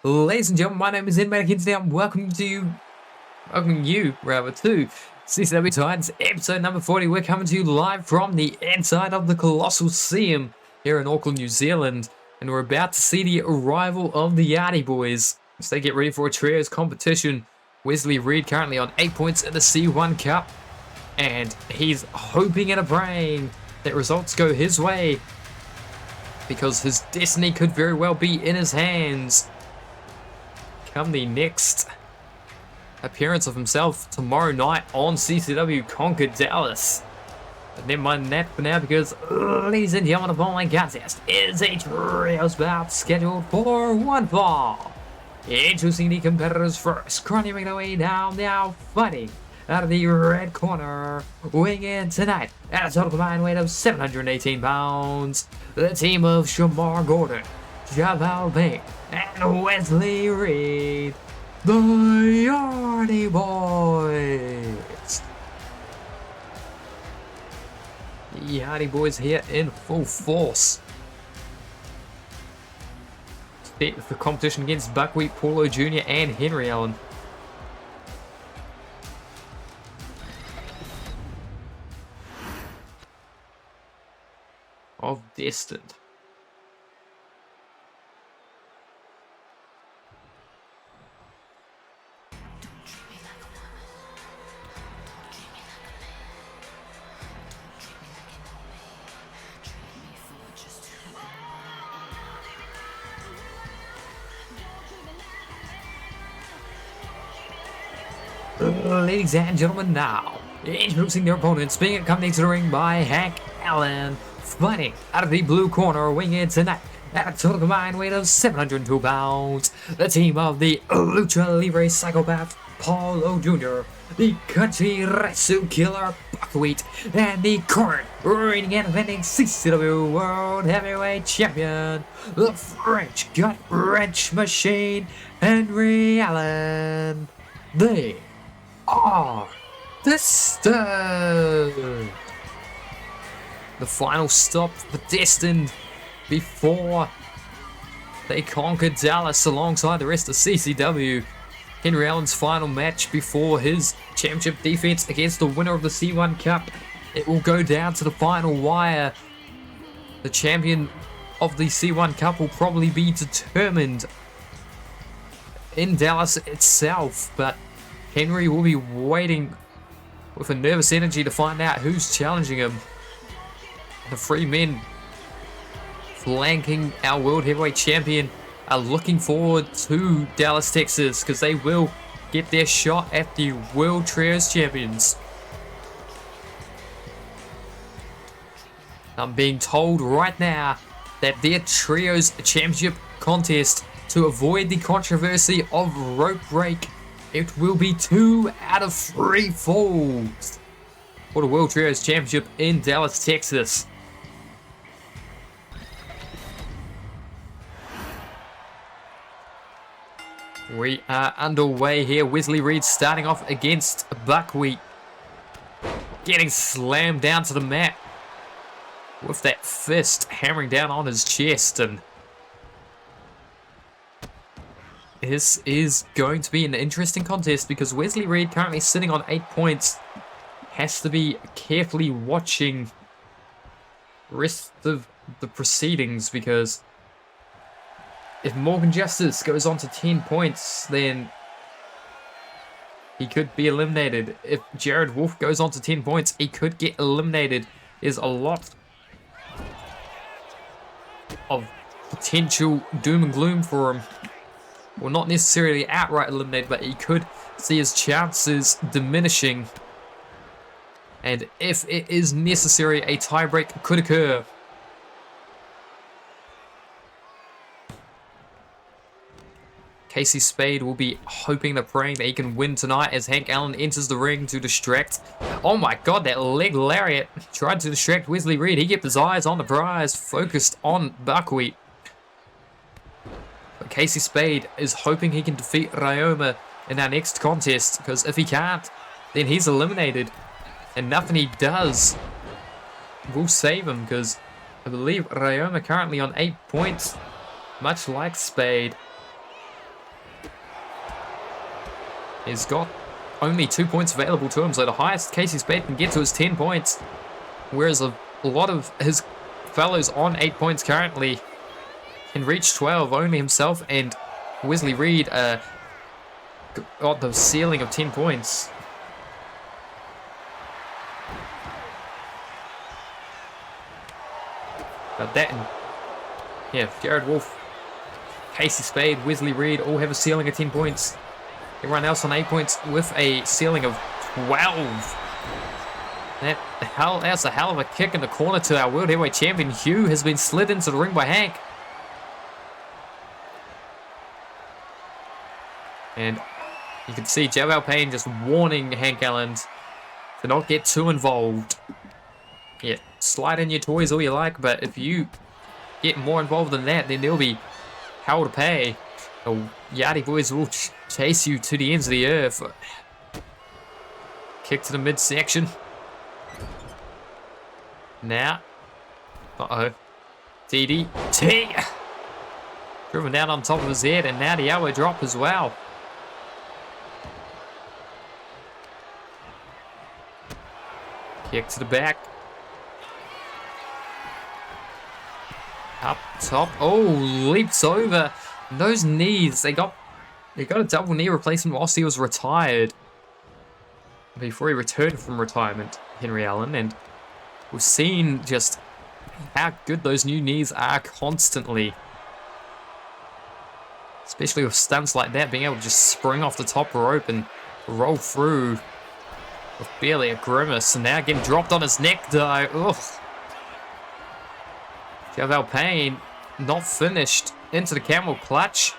Ladies and gentlemen, my name is Inmate Kinsey. I'm welcoming you to CCW Titans episode number 40. We're coming to you live from the inside of the Colossal here in Auckland, New Zealand, and we're about to see the arrival of the Yardie boys as they get ready for a trios competition. Wesley Reed currently on 8 points in the C1 Cup, and he's hoping and praying that results go his way, because his destiny could very well be in his hands come the next appearance of himself tomorrow night on CCW Conquer Dallas. But never mind that for now, because ladies and gentlemen, the following contest is a trios bout scheduled for one fall. Introducing the competitors first, making their way down, now fighting out of the red corner, weighing in tonight at a total combined weight of 718 pounds, the team of Shamar Gordon, Javal Bank, and Wesley Reed, the Yardie boys. The Yardie boys here in full force. Set for competition against Buckwheat, Paulo Jr. and Henry Allen. Of Destined. Ladies and gentlemen, now introducing their opponents, being accompanied to the ring by Hank Allen, fighting out of the blue corner, weighing in tonight at a total combined weight of 702 pounds, the team of the Lucha Libre Psychopath, Paulo Jr., the Country Retsu Killer, Buckwheat, and the current reigning and defending CCW World Heavyweight Champion, the French Gut Wrench Machine, Henry Allen. They are Destined. The final stop for Destined before they conquered Dallas alongside the rest of CCW. Henry Allen's final match before his championship defense against the winner of the C1 Cup. It will go down to the final wire. The champion of the C1 Cup will probably be determined in Dallas itself, but Henry will be waiting with a nervous energy to find out who's challenging him. The three men flanking our World Heavyweight Champion are looking forward to Dallas, Texas, because they will get their shot at the World Trios Champions. I'm being told right now that their Trios Championship contest, to avoid the controversy of rope break, it will be 2 out of 3 falls for the World Trios Championship in Dallas, Texas. We are underway here. Wesley Reed starting off against Buckwheat, getting slammed down to the mat with that fist hammering down on his chest, and this is going to be an interesting contest because Wesley Reed, currently sitting on 8 points, has to be carefully watching the rest of the proceedings, because if Morgan Justice goes on to 10 points, then he could be eliminated. If Jared Wolf goes on to 10 points, he could get eliminated. There's a lot of potential doom and gloom for him. Well, not necessarily outright eliminated, but he could see his chances diminishing. And if it is necessary, a tiebreak could occur. Casey Spade will be hoping and praying that he can win tonight as Hank Allen enters the ring to distract. Oh my god, that leg lariat tried to distract Wesley Reed. He kept his eyes on the prize, focused on Buckwheat. But Casey Spade is hoping he can defeat Ryoma in our next contest, because if he can't, then he's eliminated. And nothing he does will save him, because I believe Ryoma currently on 8 points, much like Spade. He's got only 2 points available to him, so the highest Casey Spade can get to is 10 points. Whereas a lot of his fellows on 8 points currently can reach 12. Only himself and Wesley Reed got the ceiling of 10 points. But that, yeah, Jared Wolf, Casey Spade, Wesley Reed all have a ceiling of 10 points. Everyone else on 8 points with a ceiling of 12. That's a hell of a kick in the corner to our World Heavyweight Champion. Hugh has been slid into the ring by Hank. And you can see Javel Payne just warning Hank Allen to not get too involved. Yeah, slide in your toys all you like, but if you get more involved than that, then there'll be hell to pay. The Yardie boys will chase you to the ends of the earth. Kick to the midsection. Now. Uh-oh. DDT. Driven down on top of his head, and now the elbow drop as well. Kick to the back. Up top. Oh, leaps over. And those knees, they got a double knee replacement whilst he was retired. Before he returned from retirement, Henry Allen, and we've seen just how good those new knees are constantly. Especially with stunts like that, being able to just spring off the top rope and roll through with barely a grimace. And now getting dropped on his neck though. Ugh. Javel Payne not finished into the camel clutch.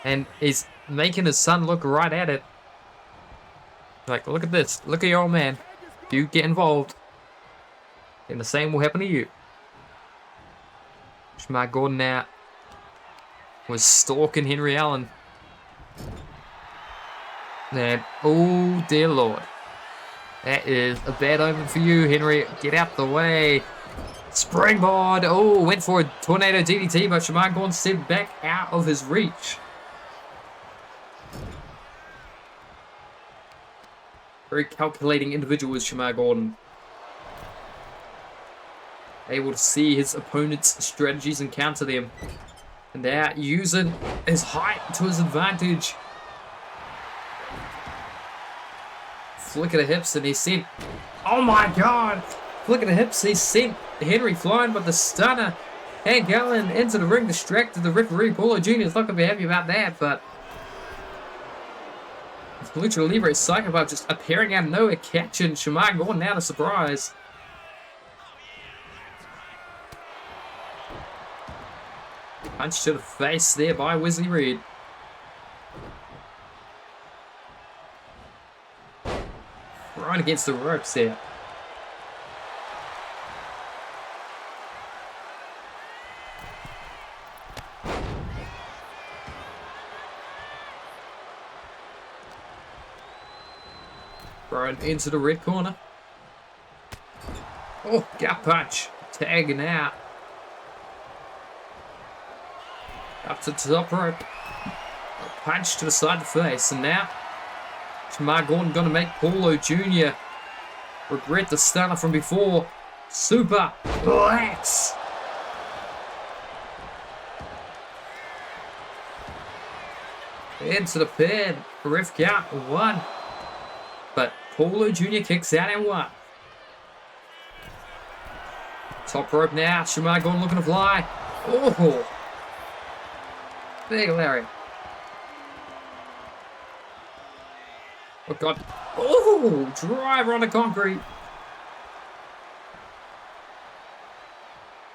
And he's making his son look right at it. Like, look at this. Look at your old man. You get involved, and the same will happen to you. Shamar Gordon now was stalking Henry Allen. And, oh dear Lord. That is a bad omen for you, Henry. Get out the way. Springboard. Oh, went for a tornado DDT, but Shamar Gordon stepped back out of his reach. Very calculating individual is Shamar Gordon. Able to see his opponent's strategies and counter them. And now using his height to his advantage. Flick of the hips and he sent... Oh my god! Flick of the hips, he sent Henry flying with the stunner. Hank Allen into the ring, distracted the referee. Paulo Jr. is not going to be happy about that, but... Lucha Libre Psychopath just appearing out of nowhere, catching Shamar Gordon out of surprise. Punch to the face there by Wesley Reed. Right against the ropes there. Thrown into the red corner. Oh, gut punch. Tagging out. Up to the top rope. A punch to the side of the face. And now, Shamar Gordon going to make Paulo Jr. regret the stunner from before. Super Blacks. Into the pin. Ref count 1. But Paulo Jr. kicks out and 1. Top rope now. Shamar Gordon looking to fly. Oh. Big Larry. Oh god. Oh, driver on the concrete.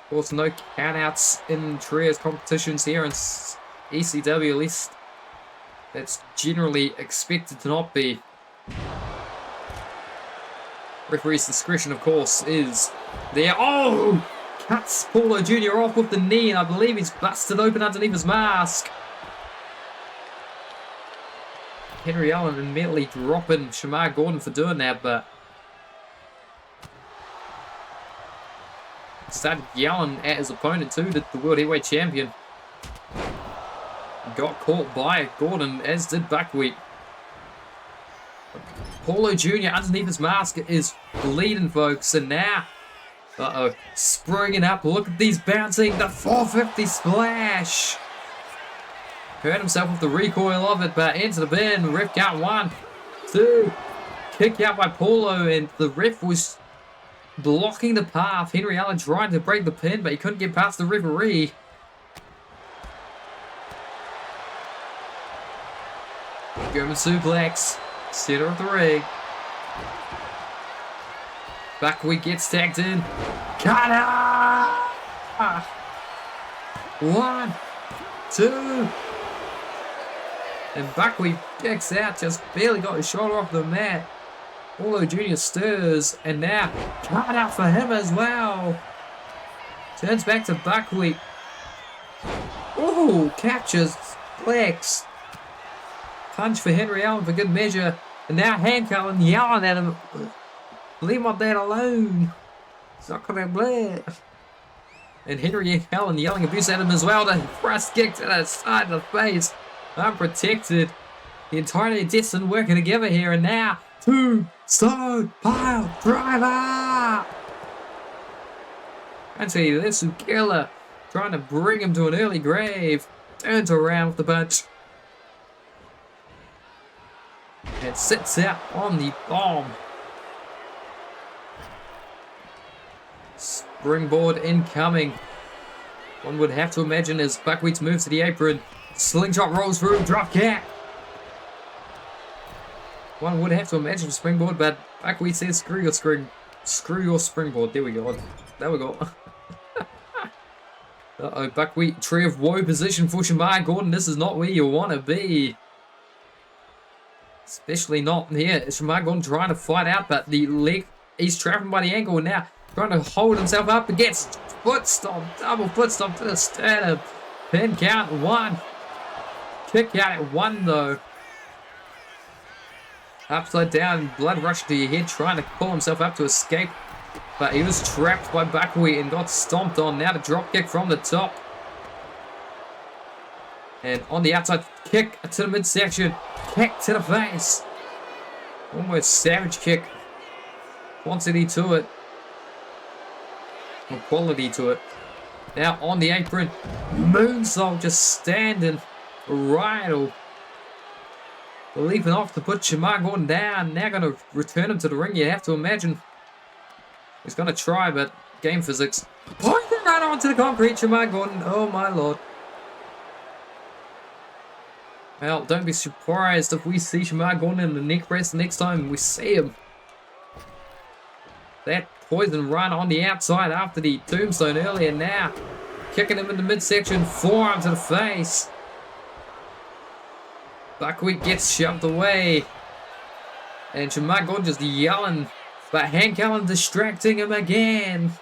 Of course, no countouts in trios competitions here in ECW, at least that's generally expected to not be. Referee's discretion, of course, is there. Oh! Cuts Paulo Jr. off with the knee, and I believe he's busted open underneath his mask. Henry Allen immediately dropping Shamar Gordon for doing that, but started yelling at his opponent too, the World Heavyweight Champion. Got caught by Gordon, as did Buckwheat. Paulo Jr. underneath his mask is bleeding, folks. And now, springing up. Look at these bouncing. The 450 splash. Hurt himself with the recoil of it, but into the bin. Ref count 1, 2. Kick out by Paulo, and the ref was blocking the path. Henry Allen tried to break the pin, but he couldn't get past the referee. German suplex. Center of the ring. Buckwheat gets tagged in. Cutter! 1, 2. And Buckwheat kicks out, just barely got his shoulder off the mat. Paulo Jr. stirs, and now cut out for him as well. Turns back to Buckwheat. Oh, captures Flex. Punch for Henry Allen for good measure. And now Hancock yelling at him. Leave my dad alone. It's not gonna bleed. And Henry Allen yelling abuse at him as well. The thrust kick to the side of the face. Unprotected. The entirety of Destin working together here. And now, Tombstone Pile Driver. And see, this is Killer trying to bring him to an early grave. Turns around with the punch. And sits out on the bomb. Springboard incoming. One would have to imagine as Buckwheat's moves to the apron. Slingshot rolls through, drop kick. One would have to imagine springboard, but Buckwheat says screw your springboard. There we go. There we go. Buckwheat, Tree of Woe position for Shamar Gordon. This is not where you want to be. Especially not here. Shamar Gordon trying to fight out, but the leg, he's trapped by the ankle, and now trying to hold himself up and gets foot stomp, double foot stomp to the sternum. Pin count 1. Kick out at 1 though. Upside down, blood rushing to your head, trying to pull himself up to escape. But he was trapped by Buckwheat and got stomped on. Now the drop kick from the top. And on the outside, kick to the midsection. Kick to the face. Almost savage kick. Quantity to it. Or quality to it. Now on the apron. Moonsault just standing. Right. Leaping off to put Shamar Gordon down. Now going to return him to the ring. You have to imagine. He's going to try, but game physics. Pointing right onto the concrete, Shamar Gordon. Oh my lord. Well, don't be surprised if we see Shamar Gordon in the neck press next time we see him. That poison run on the outside after the tombstone earlier now. Kicking him in the midsection, forearm to the face. Buckwheat gets shoved away. And Shamar Gordon just yelling. But Hank Allen distracting him again.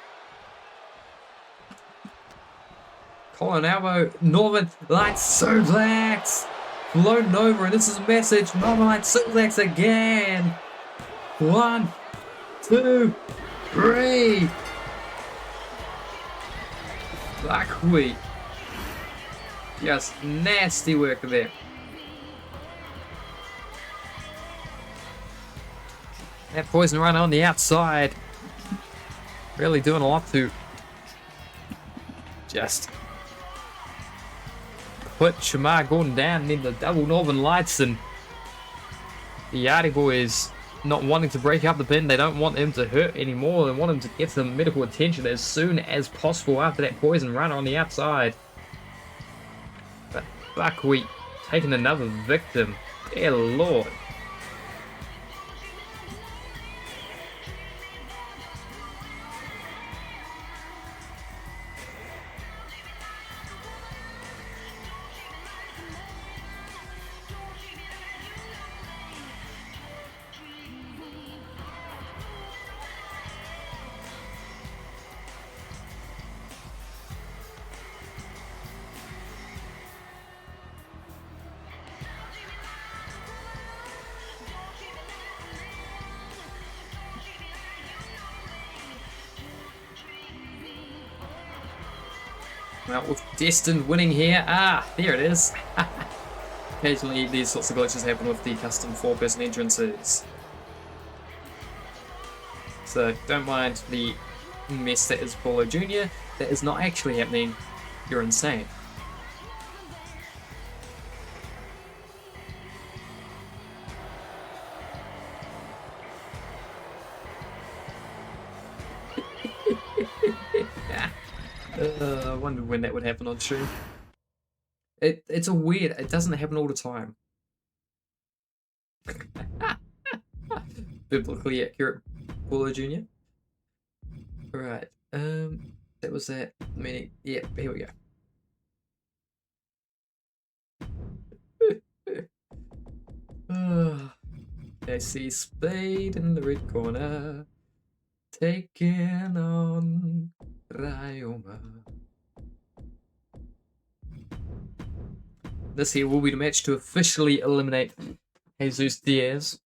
Colin elbow, Northern Light suplex. Floating over, and this is a message. Northern Light suplex again. 1, 2, 3. Buckwheat. Just nasty work there. That poison run on the outside. Really doing a lot to just put Shamar Gordon down in the double Northern Lights, and the Yardie Boys not wanting to break up the pin. They don't want him to hurt anymore. They want him to get some medical attention as soon as possible after that poison run on the outside. But Buckwheat taking another victim. Dear Lord. Well, with Destin winning here. There it is. Occasionally these sorts of glitches happen with the custom 4-person entrances. So don't mind the mess that is Paulo Jr. That is not actually happening. You're insane. I wondered when that would happen on stream. It's a weird. It doesn't happen all the time. Biblically accurate, Paulo Jr. Alright, that was that meaning. Yeah, here we go. I see Spade in the red corner, taking on Ryoma. This here will be the match to officially eliminate Jesus Diaz.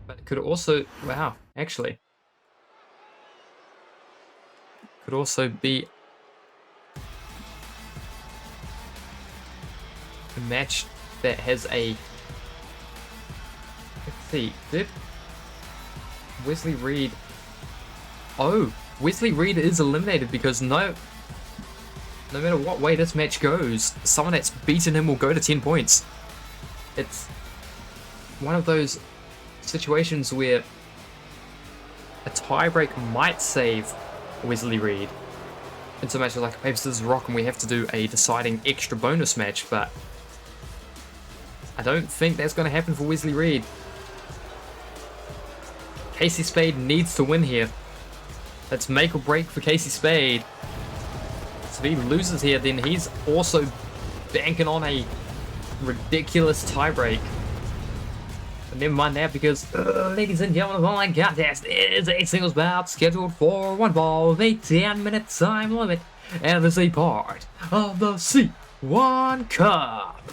But it could also, wow, actually, could also be a match that has a, let's see, did Wesley Reed, oh, Wesley Reed is eliminated because no matter what way this match goes, someone that's beaten him will go to 10 points. It's one of those situations where a tiebreak might save Wesley Reed. In some matches like paper, scissors, rock, and we have to do a deciding extra bonus match, but I don't think that's going to happen for Wesley Reed. Casey Spade needs to win here. Let's make or break for Casey Spade. So if he loses here, then he's also banking on a ridiculous tiebreak. But never mind that, because, ladies and gentlemen, the following contest is a singles bout scheduled for one ball with a 10-minute time limit, and is a part of the C1 Cup.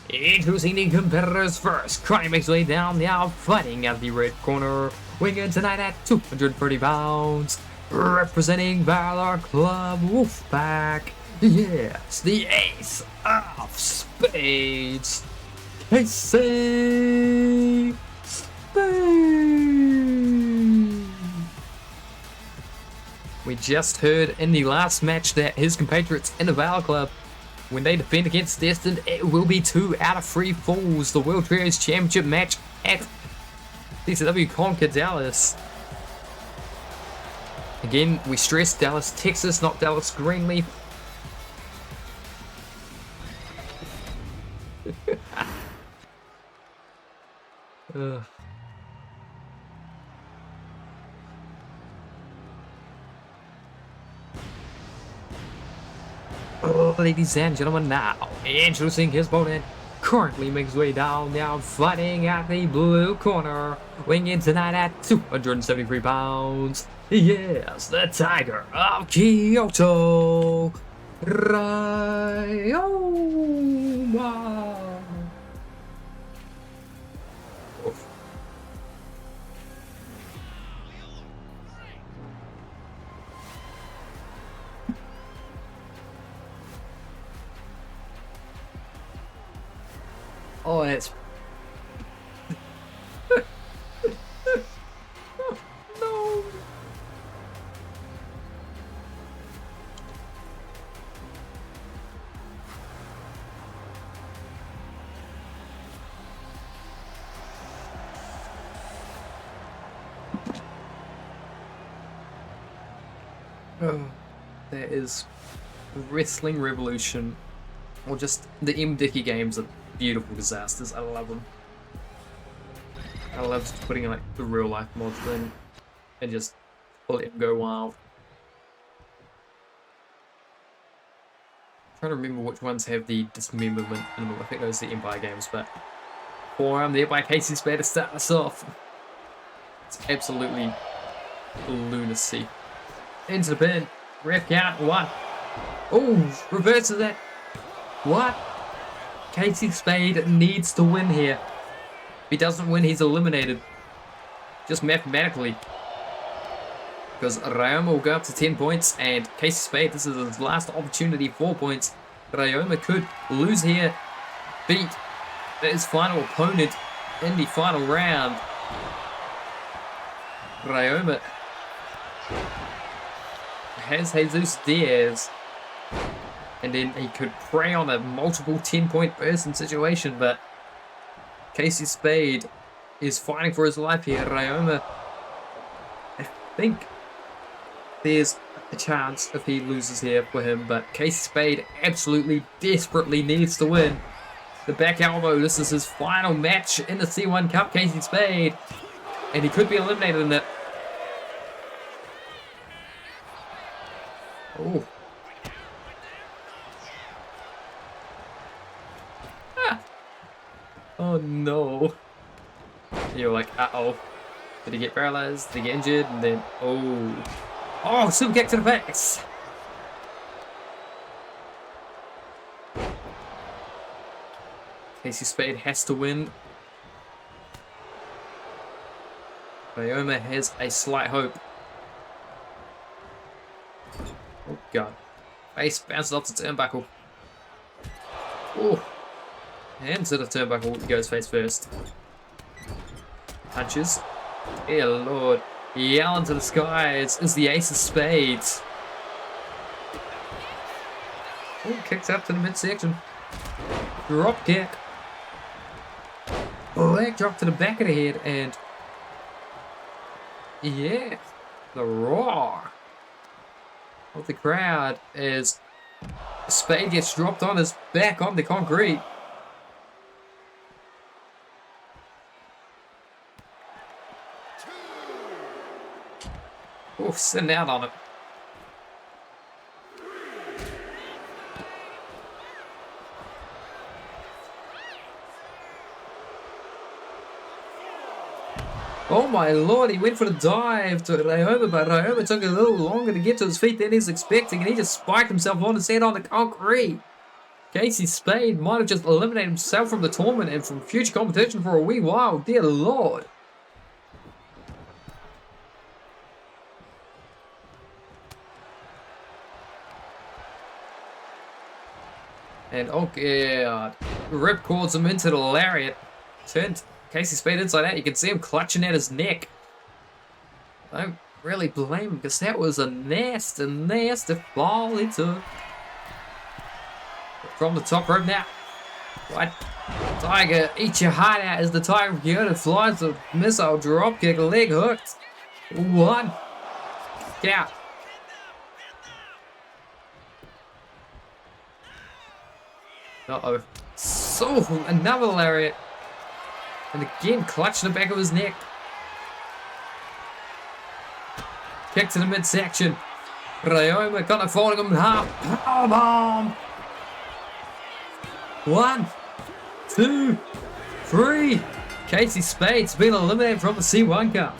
Introducing the competitors first. Crying makes way down now, fighting at the red corner, weighing in tonight at 230 pounds. Representing Valor Club Wolfpack, yes, the ace of spades, Casey Spade. We just heard in the last match that his compatriots in the Valor Club, when they defend against Destined, it will be 2 out of 3 falls. The World Trios Championship match at DCW Conquer Dallas. Again, we stress Dallas, Texas, not Dallas Greenleaf. Oh, ladies and gentlemen, now introducing his opponent. Currently makes his way down now, fighting at the blue corner, weighing in tonight at 273 pounds. Yes, the Tiger of Kyoto, Ryoma. Oh, it's no. Oh, that is Wrestling Revolution, or just the M. Dickey games are beautiful disasters. I love them. I love just putting like the real life mods in and just let them go wild. I'm trying to remember which ones have the dismemberment in them. I think those are the Empire games, but forearm there by Casey Spade to start us off. It's absolutely lunacy. Into the pin. Ref count 1. Oh, reverses that. What? Casey Spade needs to win here. If he doesn't win, he's eliminated. Just mathematically. Because Ryoma will go up to 10 points, and Casey Spade, this is his last opportunity, 4 points. Ryoma could lose here, beat his final opponent in the final round. Ryoma has Jesus Diaz. And then he could prey on a multiple 10-point burst in situation, but Casey Spade is fighting for his life here. Ryoma, I think there's a chance if he loses here for him, but Casey Spade absolutely desperately needs to win. The back elbow, this is his final match in the C1 Cup, Casey Spade, and he could be eliminated in it. Oh. Oh no. You're like, uh-oh. Did he get paralyzed? Did he get injured? And then, oh. Oh, super kick to the face. Casey Spade has to win. Ryoma has a slight hope. Oh god. Face bounces off the turnbuckle. Oh. And to the turnbuckle, he goes face first. Punches. Dear lord. Yelling to the skies is the ace of spades. Oh, kicks up to the midsection. Drop kick. Leg drop to the back of the head, and yeah, the roar of the crowd as Spade gets dropped on his back on the concrete. Oof, sitting out on it. Oh my lord, he went for the dive to Ryoma, but Ryoma took a little longer to get to his feet than he was expecting, and he just spiked himself on his head on the concrete. Casey Spade might have just eliminated himself from the tournament and from future competition for a wee while, dear lord. And oh god, Rip calls him into the lariat. Turned Casey Spade inside out. You can see him clutching at his neck. I don't really blame him because that was a nasty fall he took. From the top rope now. What? Tiger, eat your heart out as the Tiger Kyoto flies the missile drop kick, leg hooked. One. Count. Uh-oh. So, another lariat. And again, clutching the back of his neck. Kick to the midsection. Ryoma kind of folding him in half. Powerbomb. 1, 2, 3. Casey Spade's been eliminated from the C1 Cup.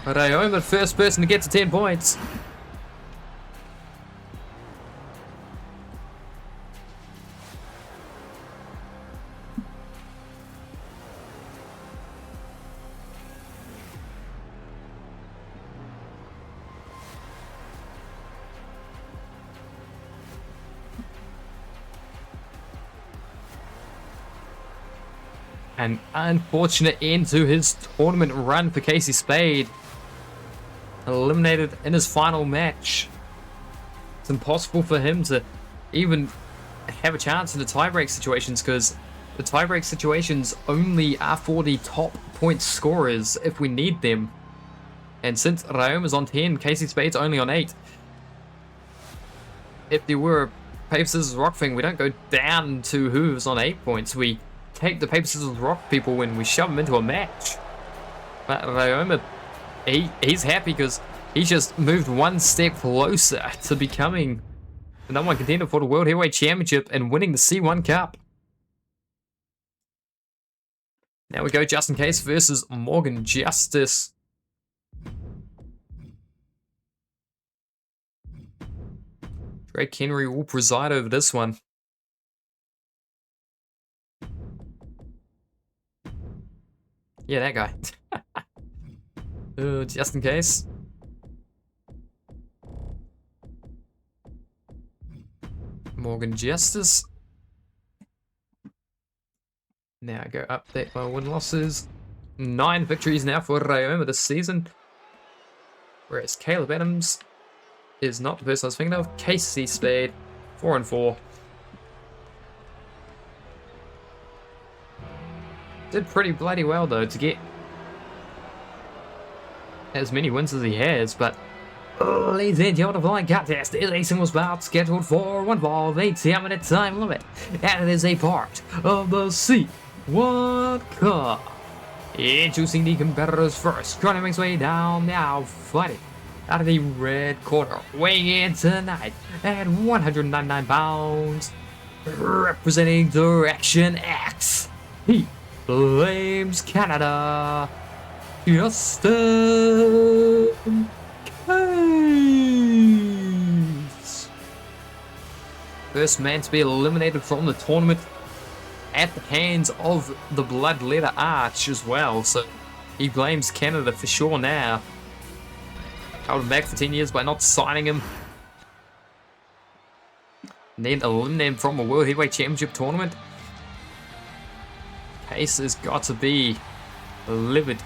Ryoma, first person to get to 10 points. An unfortunate end to his tournament run for Casey Spade. Eliminated in his final match. It's impossible for him to even have a chance in the tiebreak situations because the tiebreak situations only are for the top point scorers if we need them. And since Ryoma's on 10, Casey Spade's only on 8. If there were a paper, scissors, rock thing, we don't go down to who's on 8 points. We take the paper, scissors, rock people when we shove them into a match. But Ryoma, he's happy because he's just moved one step closer to becoming the number 1 contender for the World Heavyweight Championship and winning the C1 Cup. Now we go Justin Case versus Morgan Justice. Drake Henry will preside over this one. Yeah, that guy. Just in case. Morgan Justice. Now I go update my win losses. 9 victories now for Ryoma this season. Whereas Caleb Adams is not the person I was thinking of. Casey Spade, 4-4. Did pretty bloody well though to get as many wins as he has, but ladies and gentlemen, the flying contest is a single bout scheduled for 1 ball, 8-minute time limit, and it is a part of the C1 Cup. Introducing the competitors first, trying to make his way down now, fighting out of the red corner, weighing in tonight at 199 pounds, representing Direction X, he blames Canada, Justin Case. First man to be eliminated from the tournament at the hands of the Bloodletter Arch as well, so he blames Canada for sure now. Held him back for 10 years by not signing him. And then eliminate him from a World Heavyweight Championship tournament. Case has got to be livid.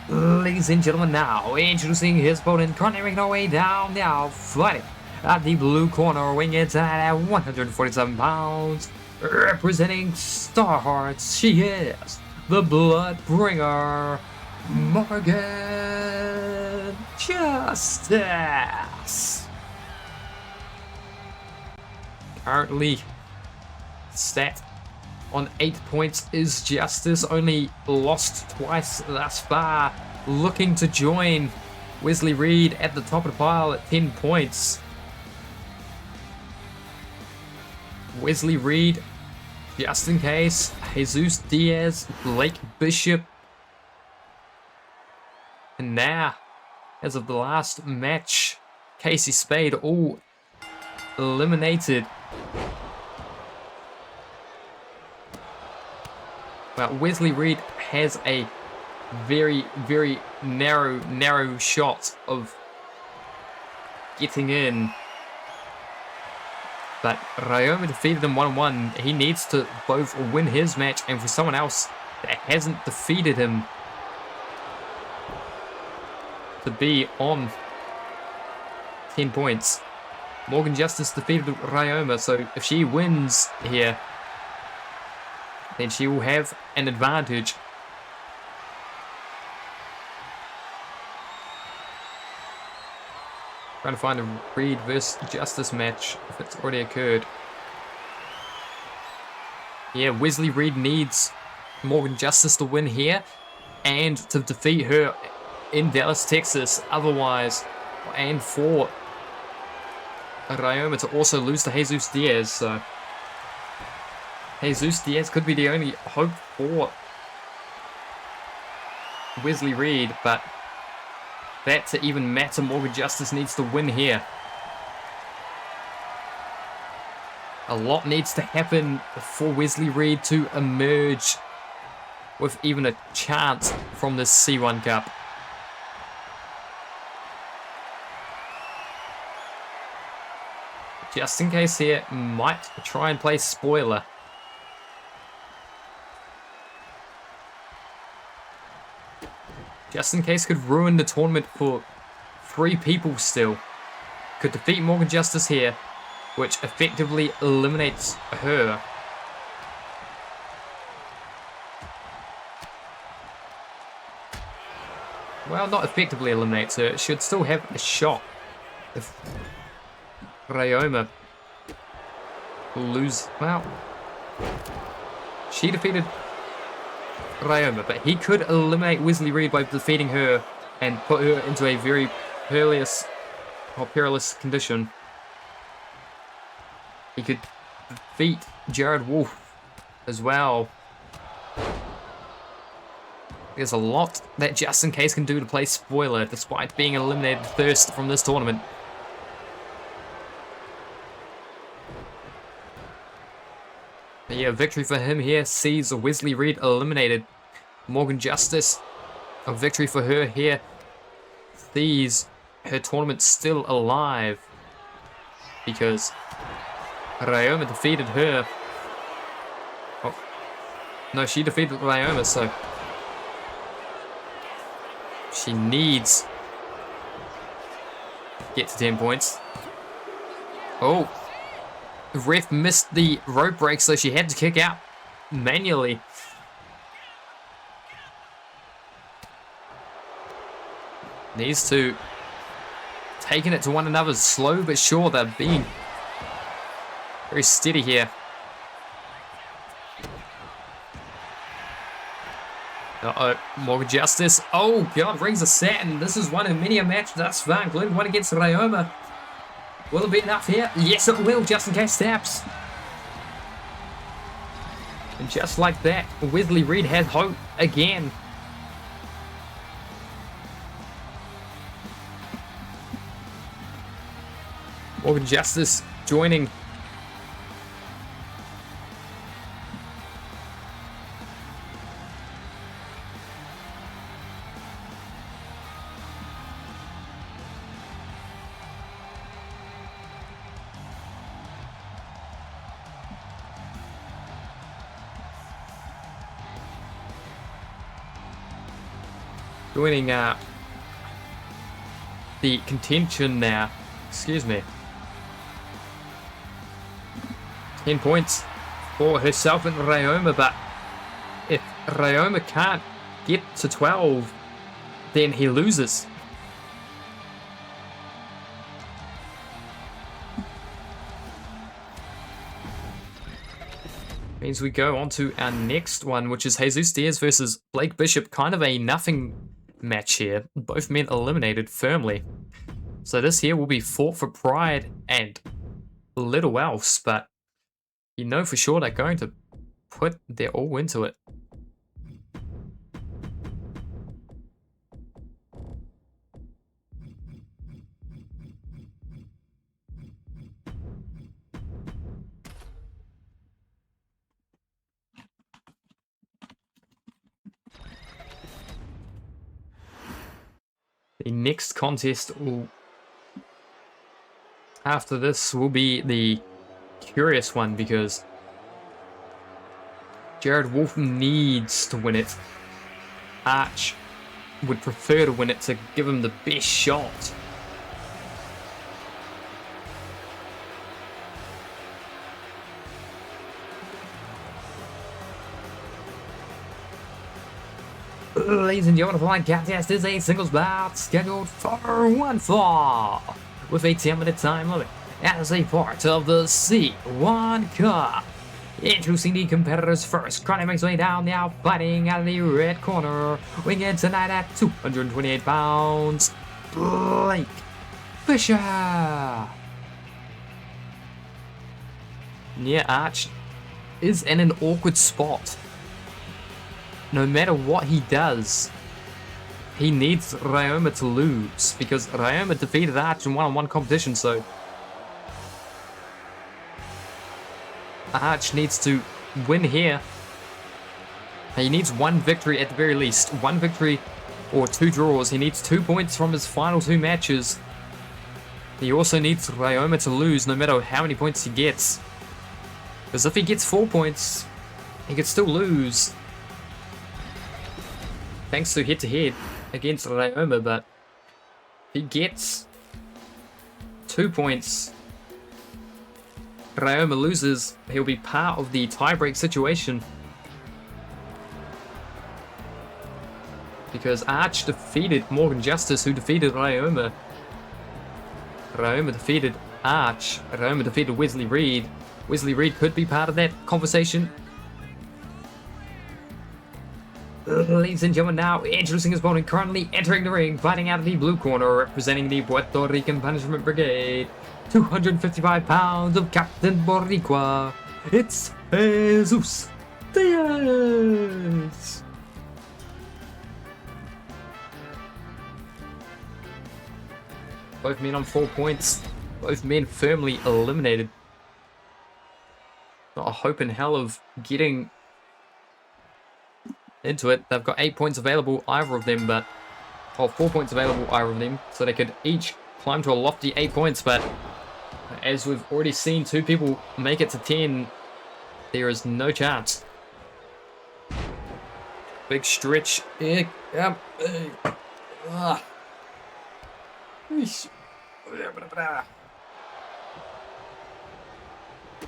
Ladies and gentlemen, now introducing his opponent, continuing our way down now, fighting at the blue corner, weighing in at 147 pounds, representing Star Hearts, she is the Blood Bringer, Morgan Justice. Currently stat on 8 points is Justice, only lost twice thus far, looking to join Wesley Reed at the top of the pile at 10 points. Wesley Reed, Justin Case, Jesus Diaz, Blake Bishop, and now, as of the last match, Casey Spade all eliminated. Well, Wesley Reed has a very, very narrow shot of getting in. But Ryoma defeated him 1-1. He needs to both win his match and for someone else that hasn't defeated him to be on 10 points. Morgan Justice defeated Ryoma, so if she wins here, then she will have an advantage. Trying to find a Reed versus Justice match if it's already occurred. Yeah, Wesley Reed needs Morgan Justice to win here and to defeat her in Dallas, Texas. Otherwise, and for Ryoma to also lose to Jesus Diaz. So Jesus Diaz could be the only hope for Wesley Reed, but that to even matter, Morgan Justice needs to win here. A lot needs to happen for Wesley Reed to emerge with even a chance from this C1 Cup. Just in case here, might try and play spoiler. Just in case could ruin the tournament for 3 people still. Could defeat Morgan Justice here, which effectively eliminates her. Well, not effectively eliminates her. It should still have a shot if Ryoma lose. Well, she defeated Ryoma, but he could eliminate Wesley Reed by defeating her and put her into a very perilous condition. He could defeat Jared Wolf as well. There's a lot that Justin Case can do to play spoiler despite being eliminated first from this tournament. But yeah, victory for him here sees Wesley Reed eliminated. Morgan Justice, a victory for her here sees her tournament still alive because Ryoma defeated her. Oh, No, she defeated Ryoma, so she needs to get to 10 points. Oh, the ref missed the rope break, so she had to kick out manually. Needs to taking it to one another, slow but sure. They're being very steady here. Uh-oh, Morgan Justice. Oh, God, rings a set, and this is one of many a match that's far, including one against Ryoma. Will it be enough here? Yes, it will, just in case taps. And just like that, Wesley Reed has hope again. Morgan Justice joining. Joining the contention now. Excuse me. 10 points for herself and Ryoma, but if Ryoma can't get to 12, then he loses. Means we go on to our next one, which is Jesus Diaz versus Blake Bishop. Kind of a nothing match here. Both men eliminated firmly. So this here will be fought for pride and little else, but you know for sure they're going to put their all into it. The next contest after this will be the curious one, because Jared Wolf needs to win it. Arch would prefer to win it to give him the best shot. Ladies and gentlemen, the following contest is a singles bout scheduled for one fall with a 10-minute time limit as a part of the C1 Cup. Introducing the competitors first. Currently makes way down now, fighting out of the red corner. Weighing in tonight at 228 pounds, Blake Bishop. Yeah, Arch is in an awkward spot. No matter what he does, he needs Ryoma to lose, because Ryoma defeated Arch in one-on-one competition, so Arch needs to win here. He needs one victory at the very least. One victory or 2 draws. He needs 2 points from his final 2 matches. He also needs Ryoma to lose no matter how many points he gets. Because if he gets 4 points, he could still lose. Thanks to head-to-head against Ryoma, but if he gets 2 points, Ryoma loses, he'll be part of the tiebreak situation. Because Arch defeated Morgan Justice, who defeated Ryoma. Ryoma defeated Arch. Ryoma defeated Wesley Reed. Wesley Reed could be part of that conversation. Ladies and gentlemen, now introducing his opponent, currently entering the ring, fighting out of the blue corner, representing the Puerto Rican Punishment Brigade. 255 pounds of Captain Boricua. It's Jesus Diaz. Both men on 4 points. Both men firmly eliminated. Not a hope in hell of getting into it. They've got 8 points available, either of them, but 4 points available, either of them, so they could each climb to a lofty 8 points, but as we've already seen 2 people make it to 10, there is no chance. Big stretch.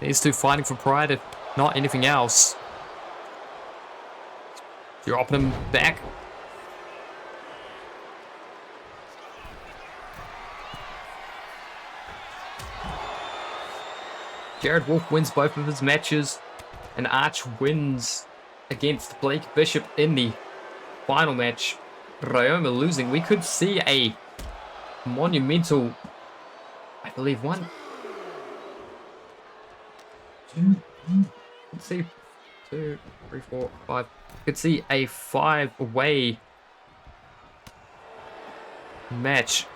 These two fighting for pride, if not anything else. Dropping him back. Jared Wolf wins both of his matches, and Arch wins against Blake Bishop in the final match. Ryoma losing. We could see a monumental, I believe, let's see, 2, 3, 4, 5. Could see a 5-way match.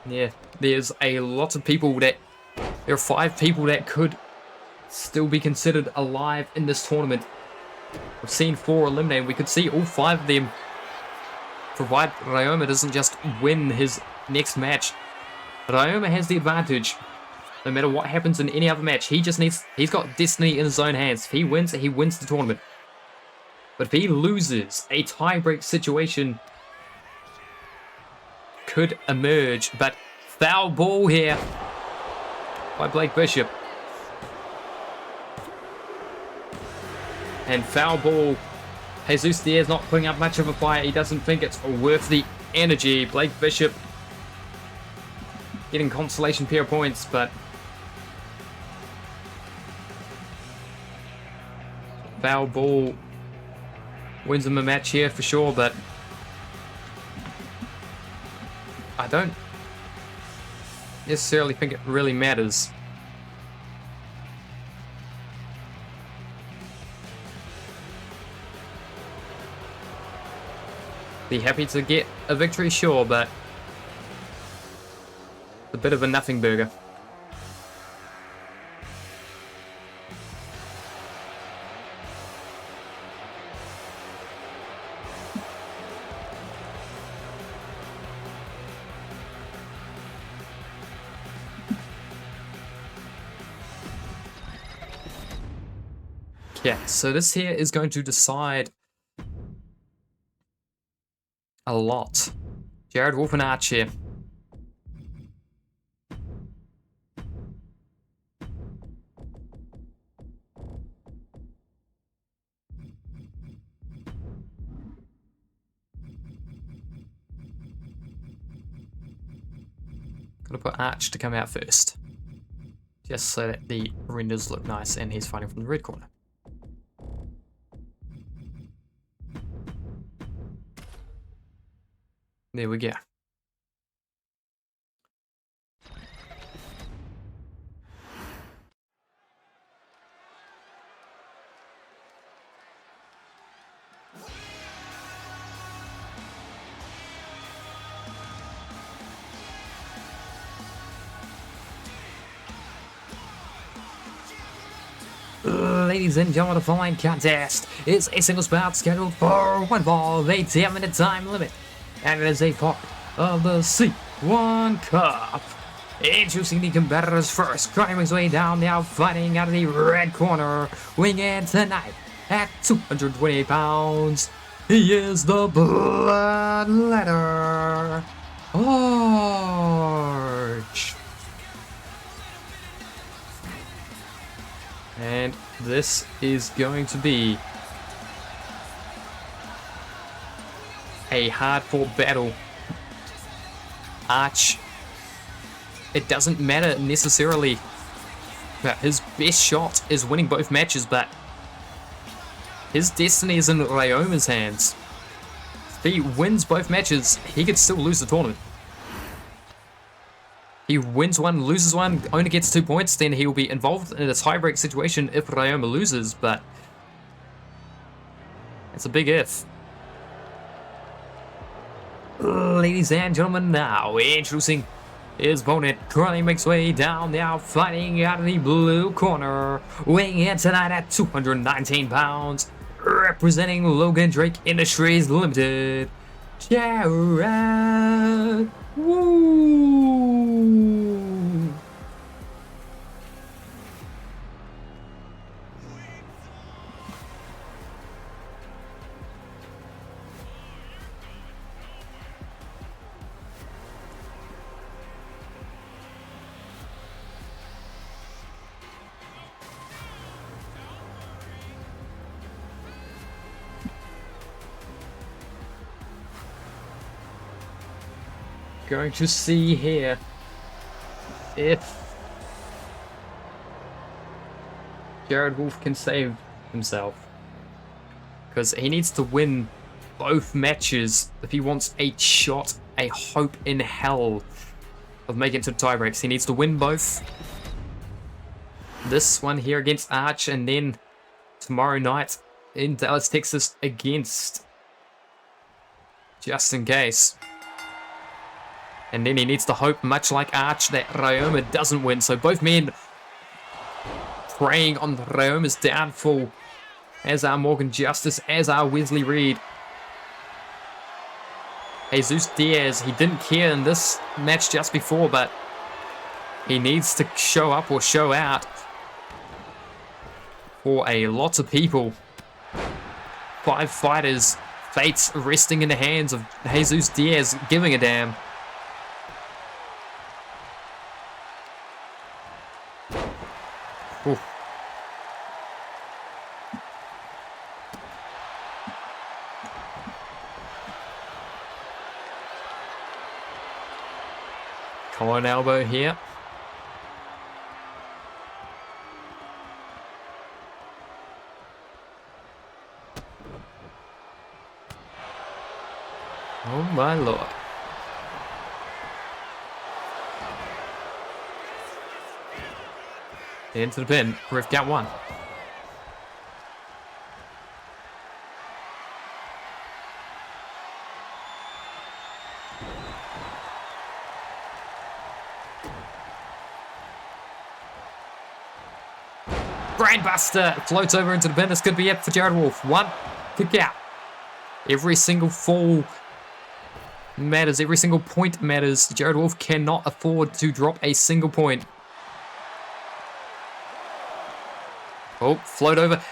Yeah, there's a lot of people that, there are 5 people that could still be considered alive in this tournament. We've seen 4 eliminated. We could see all 5 of them, provided Ryoma doesn't just win his next match. Ryoma has the advantage. No matter what happens in any other match, he's got destiny in his own hands. If he wins the tournament. But if he loses, a tiebreak situation could emerge. But foul ball here by Blake Bishop. And foul ball. Jesus Diaz not putting up much of a fight. He doesn't think it's worth the energy. Blake Bishop getting consolation pair points, but foul ball wins him a match here for sure, but I don't necessarily think it really matters. Be happy to get a victory, sure, but a bit of a nothing burger. Yeah, so this here is going to decide a lot. Jared Wolf and Arch here. Gotta put Arch to come out first. Just so that the renders look nice and he's fighting from the red corner. There we go. Ladies and gentlemen, the following contest is a singles bout scheduled for 1 ball, a 10-minute time limit, and it is a part of the C1 Cup. Introducing the competitors first, climbing his way down, now fighting out of the red corner, weighing in tonight at 228 pounds. He is the Bloodletter Arch. And this is going to be a hard-fought battle. Arch, it doesn't matter necessarily that his best shot is winning both matches, but his destiny is in Ryoma's hands. If he wins both matches, he could still lose the tournament. He wins one, loses one, only gets 2 points, then he will be involved in a tiebreak situation if Ryoma loses, but it's a big if. Ladies and gentlemen, now introducing his opponent, currently makes way down, now fighting out of the blue corner, weighing in tonight at 219 pounds, representing Logan Drake Industries Limited, Jared Woo. going to see here if Jared Wolf can save himself. Because he needs to win both matches if he wants a shot, a hope in hell of making it to the tiebreaks. He needs to win both. This one here against Arch, and then tomorrow night in Dallas, Texas against Just In Case. And then he needs to hope, much like Arch, that Ryoma doesn't win. So both men preying on Ryoma's downfall, as are Morgan Justice, as are Wesley Reed. Jesus Diaz, he didn't care in this match just before, but he needs to show up or show out for a lot of people. 5 fighters, fates resting in the hands of Jesus Diaz, giving a damn. Ooh. Collar elbow here. Oh my lord. Into the pin. Ref count 1. Brainbuster floats over into the pin. This could be it for Jared Wolf. 1 kick out. Every single fall matters. Every single point matters. Jared Wolf cannot afford to drop a single point. Oh, float over.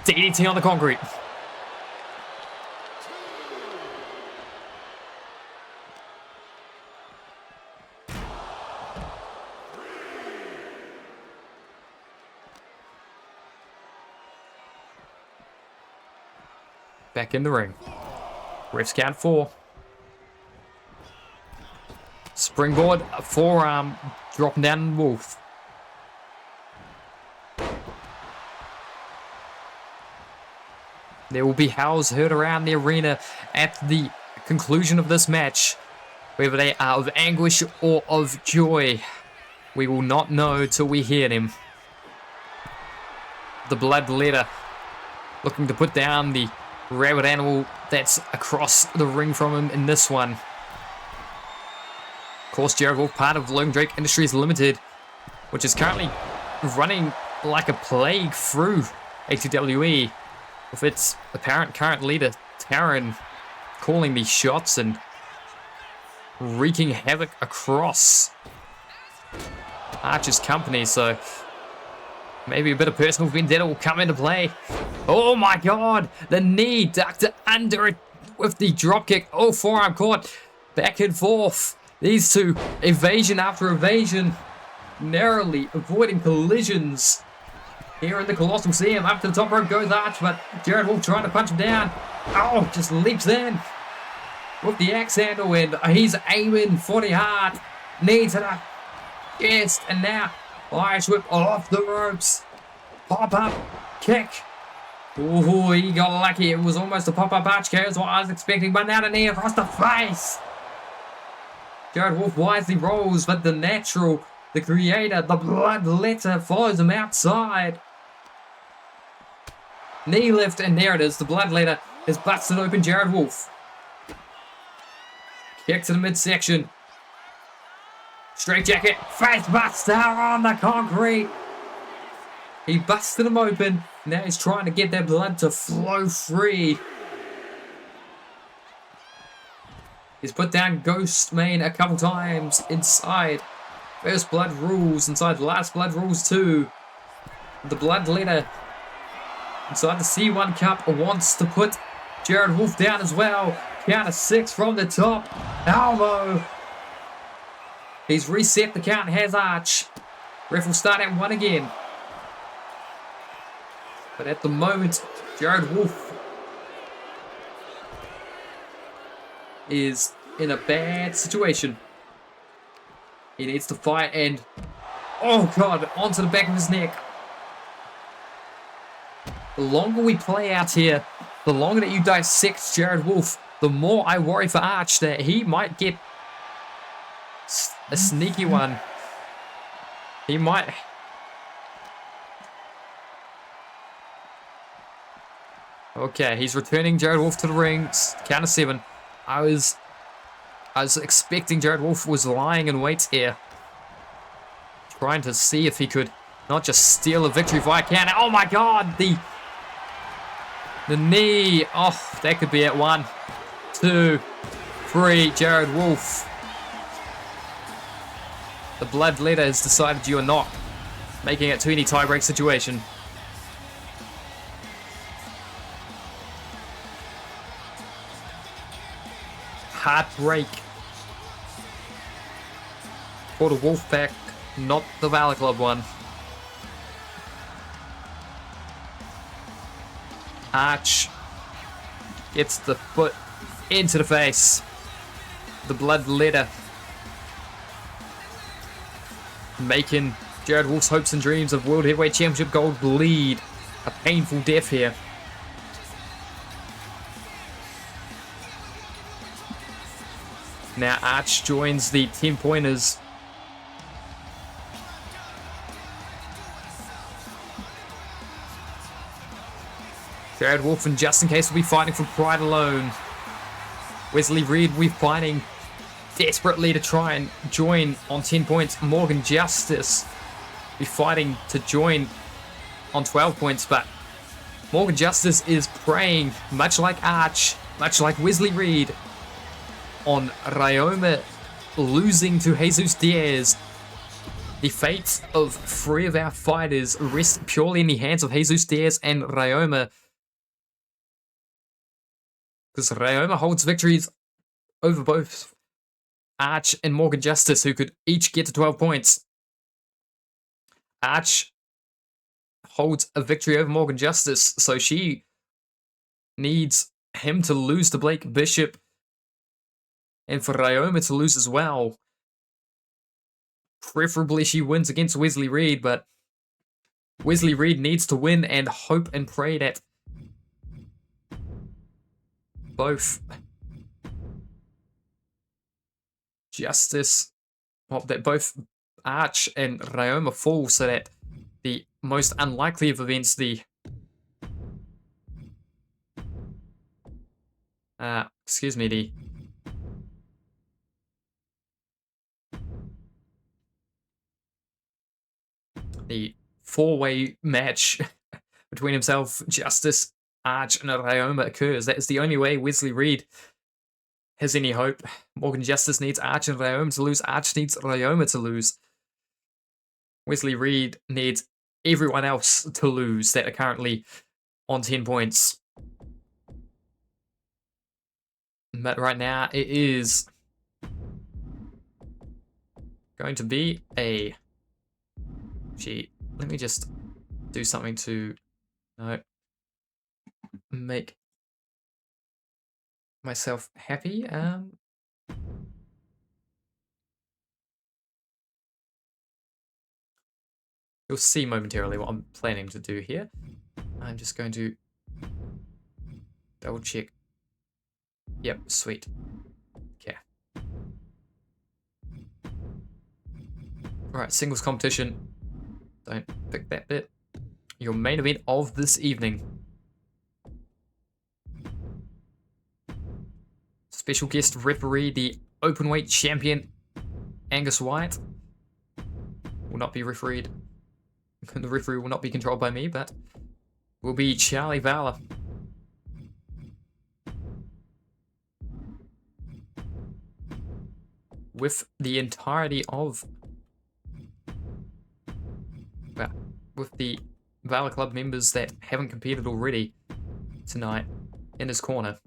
DDT on the concrete. Back in the ring. Refs count 4. Springboard, forearm, dropping down Wolf. There will be howls heard around the arena at the conclusion of this match. Whether they are of anguish or of joy, we will not know till we hear them. The Bloodletter looking to put down the rabid animal that's across the ring from him in this one. Of course, Jared Wolf, part of Logan Drake Industries Limited, which is currently running like a plague through ATWE, with its apparent current leader, Taron, calling the shots and wreaking havoc across Archer's company. So maybe a bit of personal vendetta will come into play. Oh my god, the knee ducked under it with the dropkick. Oh, forearm caught, back and forth. These two, evasion after evasion, narrowly avoiding collisions. Here in the Colossal CM, up to the top rope goes Arch, but Jared Wolf trying to punch him down. Oh, just leaps in with the axe handle, and he's aiming for the heart. Needs it up. Yes, and now Irish whip off the ropes. Pop-up kick. Ooh, he got lucky. It was almost a pop-up arch kick, is what I was expecting, but now the knee across the face. Jared Wolf wisely rolls, but the natural, the creator, the Bloodletter follows him outside. Knee lift, and there it is. The Bloodletter has busted open Jared Wolf. Kick to the midsection. Straight jacket, face buster on the concrete. He busted him open. Now he's trying to get that blood to flow free. He's put down Ghost Main a couple times inside. First blood rules inside, last blood rules too. The Bloodletter inside the C1 Cup wants to put Jared Wolf down as well. Count of 6 from the top. Elbow. He's reset the count, has Arch. Ref will start at 1 again. But at the moment, Jared Wolf is in a bad situation. He needs to fight and... Oh, God, onto the back of his neck. The longer we play out here, the longer that you dissect Jared Wolf, the more I worry for Arch that he might get a sneaky one. He might... Okay, he's returning Jared Wolf to the ring. Count of 7. I was expecting Jared Wolf was lying in wait here. Trying to see if he could not just steal a victory via counter. Oh my God, the knee. Oh, that could be it. 1, 2, 3. Jared Wolf. The blood letter has decided you are not making it to any tiebreak situation. Heartbreak for the Wolfpack, not the Valor Club one. Arch gets the foot into the face. The blood letter making Jared Wolf's hopes and dreams of World Heavyweight Championship gold bleed. A painful death here. Now Arch joins the 10-pointers. Jared Wolf and Just In Case will be fighting for pride alone. Wesley Reed will be fighting desperately to try and join on 10 points. Morgan Justice will be fighting to join on 12 points, but Morgan Justice is praying, much like Arch, much like Wesley Reed, on Ryoma losing to Jesus Diaz. The fate of 3 of our fighters rest purely in the hands of Jesus Diaz and Ryoma, because Ryoma holds victories over both Arch and Morgan Justice, who could each get to 12 points. Arch holds a victory over Morgan Justice, so she needs him to lose to Blake Bishop and for Ryoma to lose as well. Preferably she wins against Wesley Reed, but Wesley Reed needs to win and hope and pray that both Justice, well, that both Arch and Ryoma fall, so that the most unlikely of events, the the 4-way match between himself, Justice, Arch, and Ryoma occurs. That is the only way Wesley Reed has any hope. Morgan Justice needs Arch and Ryoma to lose. Arch needs Ryoma to lose. Wesley Reed needs everyone else to lose that are currently on 10 points. But right now, it is going to be a... Gee, let me just do something to make myself happy. You'll see momentarily what I'm planning to do here. I'm just going to double check. Yep, sweet. Okay. Alright, singles competition. Don't pick that bit. Your main event of this evening. Special guest referee, the openweight champion, Angus White, will not be refereed. The referee will not be controlled by me, but will be Charlie Valor. With the entirety of... well, with the Valor Club members that haven't competed already tonight in his corner.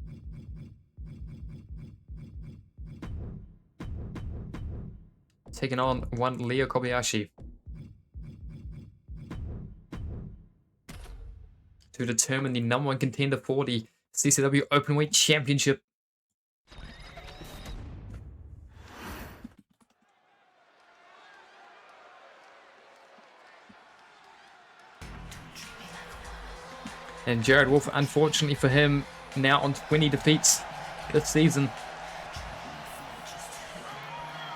Taking on one Leo Kobayashi to determine the #1 contender for the CCW Openweight Championship. And Jared Wolf, unfortunately for him, now on 20 defeats this season.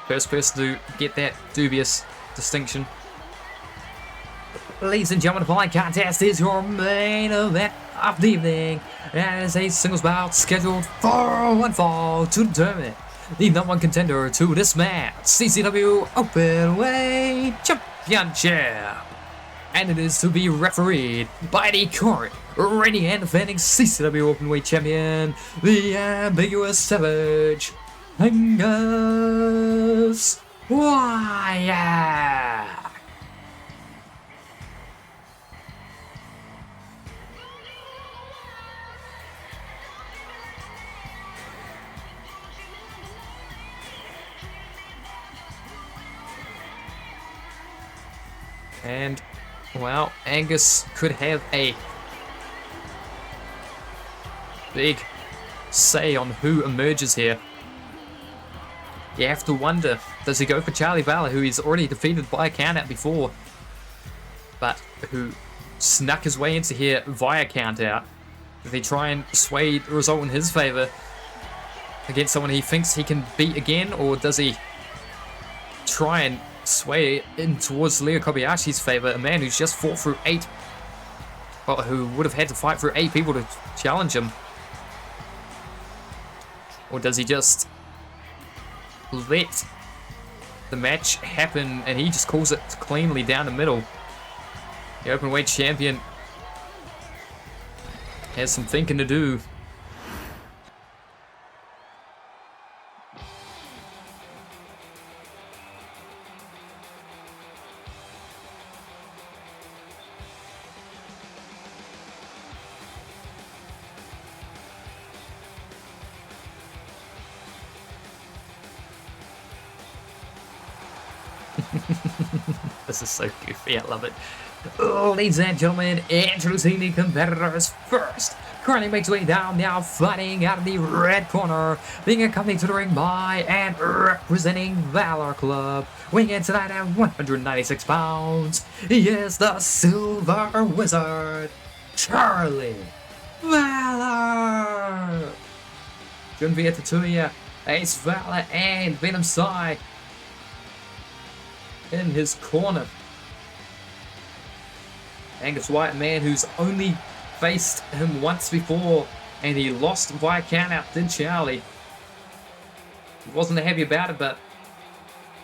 First person to get that dubious distinction. Ladies and gentlemen, the following contest is your main event of the evening. And it's a singles bout scheduled for one fall to determine the #1 contender to this match, CCW Openweight Championship. And it is to be refereed by the current reigning and defending CCW Openweight Champion, the ambiguous Savage, Angus Wyatt. And, well, Angus could have a big say on who emerges here. You have to wonder, does he go for Charlie Valor, who he's already defeated by a countout before, but who snuck his way into here via countout? Does he try and sway the result in his favor against someone he thinks he can beat again, or does he try and sway in towards Leo Kobayashi's favor, a man who's just fought through 8, well, who would have had to fight through 8 people to challenge him? Or does he just let the match happen and he just calls it cleanly down the middle? The Openweight Champion has some thinking to do. This is so goofy, I love it. Ladies and gentlemen, introducing the competitors first. Currently makes way down now, fighting out of the red corner, being accompanied to the ring by and representing Valor Club. Weighing in tonight at 196 pounds, he is the Silver Wizard, Charlie Valor. Junvia Tatuya, Ace Valor, and Venom Sai in his corner. Angus Wyatt, man who's only faced him once before, and he lost via countout, did Charlie. He wasn't happy about it, but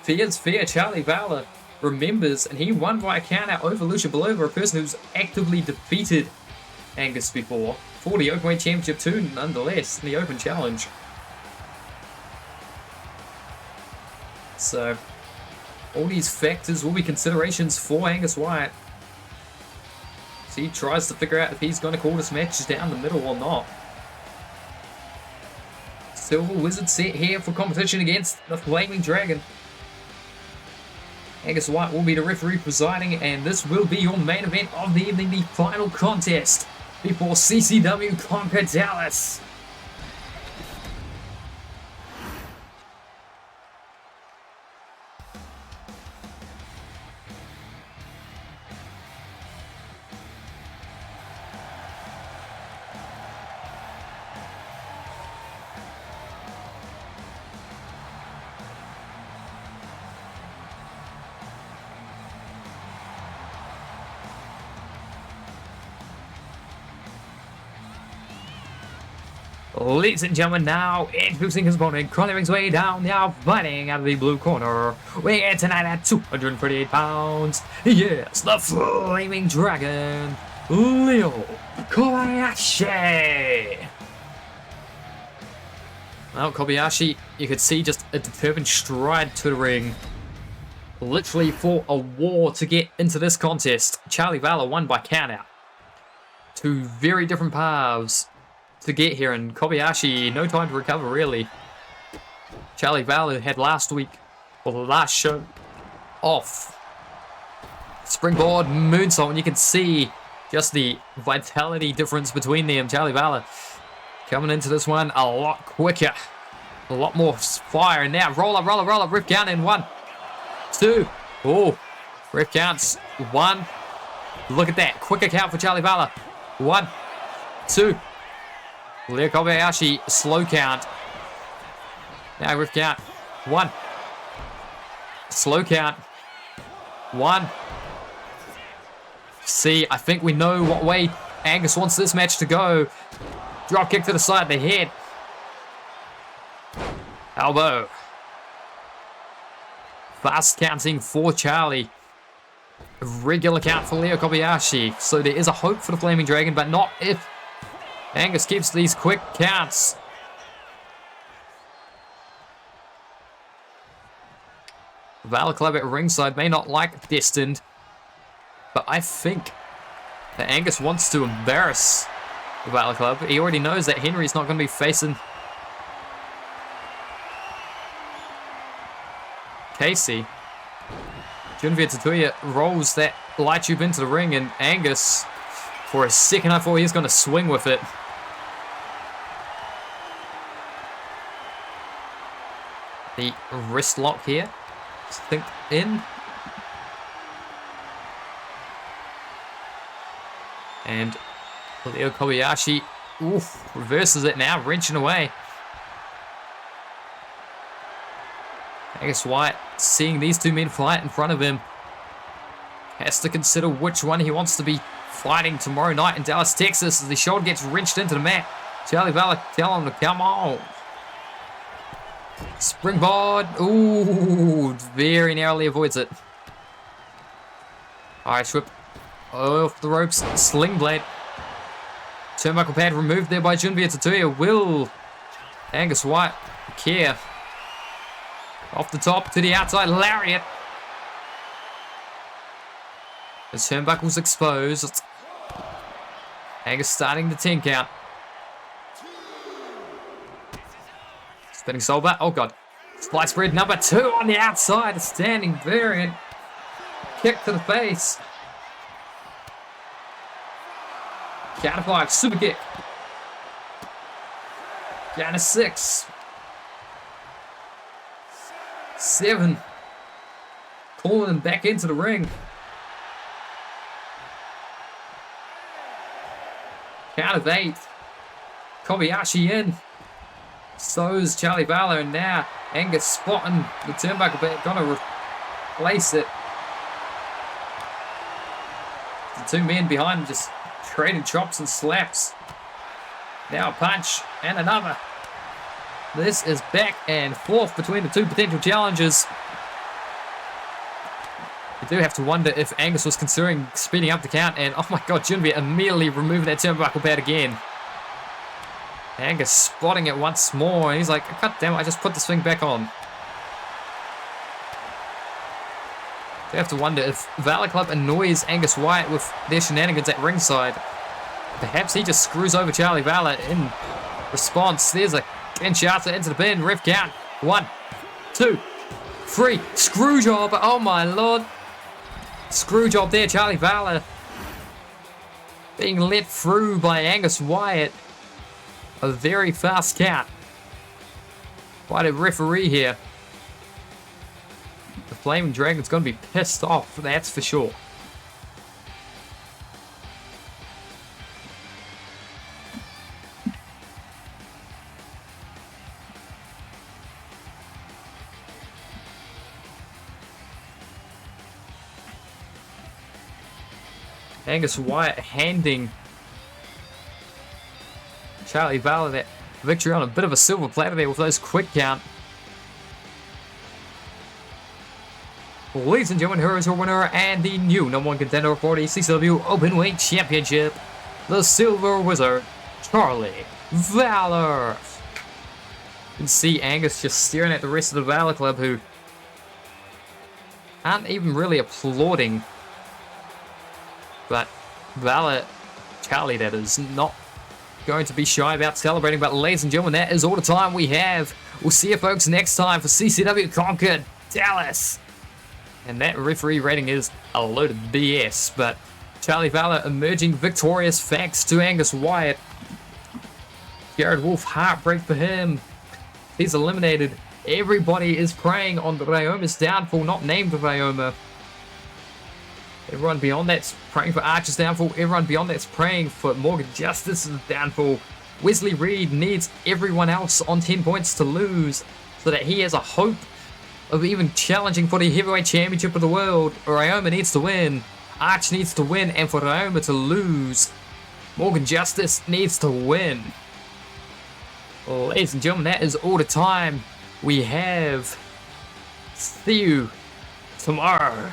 fair is fair. Charlie Valor remembers, and he won via countout over Lucia Belova, a person who's actively defeated Angus before, for the Openweight Championship too, nonetheless, in the Open Challenge. So, all these factors will be considerations for Angus Wyatt. So he tries to figure out if he's going to call this match down the middle or not. Silver Wizard set here for competition against the Flaming Dragon. Angus Wyatt will be the referee presiding, and this will be your main event of the evening, the final contest before CCW conquer Dallas. Ladies and gentlemen, now introducing his opponent, crawling his way down, now fighting out of the blue corner, weighing in tonight at 238 pounds, yes, the Flaming Dragon, Leo Kobayashi. Well, Kobayashi, you could see just a determined stride to the ring, literally for a war to get into this contest. Charlie Valor won by countout. Two very different paths to get here, and Kobayashi, no time to recover really. Charlie Valor had last week, or the last show, off. Springboard moonsault, and you can see just the vitality difference between them. Charlie Valor coming into this one a lot quicker, a lot more fire, and now roll up, rip count in 1, 2, oh, rip counts 1, look at that, quicker count for Charlie Valor, 1, 2. Leo Kobayashi, slow count. Now ref count. 1. Slow count. 1. See, I think we know what way Angus wants this match to go. Drop kick to the side of the head. Elbow. Fast counting for Charlie. Regular count for Leo Kobayashi. So there is a hope for the Flaming Dragon, but not if Angus keeps these quick counts. Valor Club at ringside may not like Destined, but I think that Angus wants to embarrass the Valor Club. He already knows that Henry's not going to be facing Casey. Junvia Tatuya rolls that light tube into the ring, and Angus, for a second I thought he was going to swing with it. The wrist lock here. Think in. And Leo Kobayashi, reverses it now, wrenching away. Angus Wyatt, seeing these two men fight in front of him, has to consider which one he wants to be fighting tomorrow night in Dallas, Texas, as the shoulder gets wrenched into the mat. Charlie Valor tell him to come on. Springboard. Ooh, very narrowly avoids it. Irish whip off the ropes. Sling blade. Turnbuckle pad removed there by Junvia Tatuya. Will Angus Wyatt care? Off the top to the outside. Lariat. The turnbuckle's exposed. Angus starting the 10 count. Spinning soulbar. Oh, God. Splice spread number 2 on the outside. A standing variant. Kick to the face. Count of 5. Super kick. Count of 6. 7. Calling him back into the ring. Count of 8. Kobayashi in. So's Charlie Valor, and now Angus spotting the turnbuckle, but gonna replace it. The two men behind him just trading chops and slaps. Now a punch and another. This is back and forth between the two potential challengers. You do have to wonder if Angus was considering speeding up the count, and oh my God, Junvia immediately removing that turnbuckle pad again. Angus spotting it once more, and he's like, God damn it, I just put this thing back on. You have to wonder if Valor Club annoys Angus Wyatt with their shenanigans at ringside. Perhaps he just screws over Charlie Valor in response. There's a Kinshasa into the pin, ref count. 1, 2, 3. Screw job, oh my lord. Screw job there, Charlie Valor being let through by Angus Wyatt. A very fast count. Quite a referee here. The Flaming Dragon's going to be pissed off, that's for sure. Angus Wyatt handing Charlie Valor that victory on a bit of a silver platter there with those quick count. Ladies and gentlemen, here is your winner and the new #1 contender for the CCW Openweight Championship, the Silver Wizard, Charlie Valor. You can see Angus just staring at the rest of the Valor Club, who aren't even really applauding. But Valor, Charlie that is, not going to be shy about celebrating. But ladies and gentlemen, that is all the time we have. We'll see you folks next time for CCW Conquered Dallas. And that referee rating is a load of BS. But Charlie Valor emerging victorious thanks to Angus Wyatt. Jared Wolf, heartbreak for him. He's eliminated. Everybody is preying on Ryoma's downfall, not named Ryoma. Everyone beyond that's praying for Archer's downfall. Everyone beyond that's praying for Morgan Justice's downfall. Wesley Reed needs everyone else on 10 points to lose so that he has a hope of even challenging for the heavyweight championship of the world. Ryoma needs to win. Arch needs to win, and for Ryoma to lose, Morgan Justice needs to win. Ladies and gentlemen, that is all the time we have. See you tomorrow.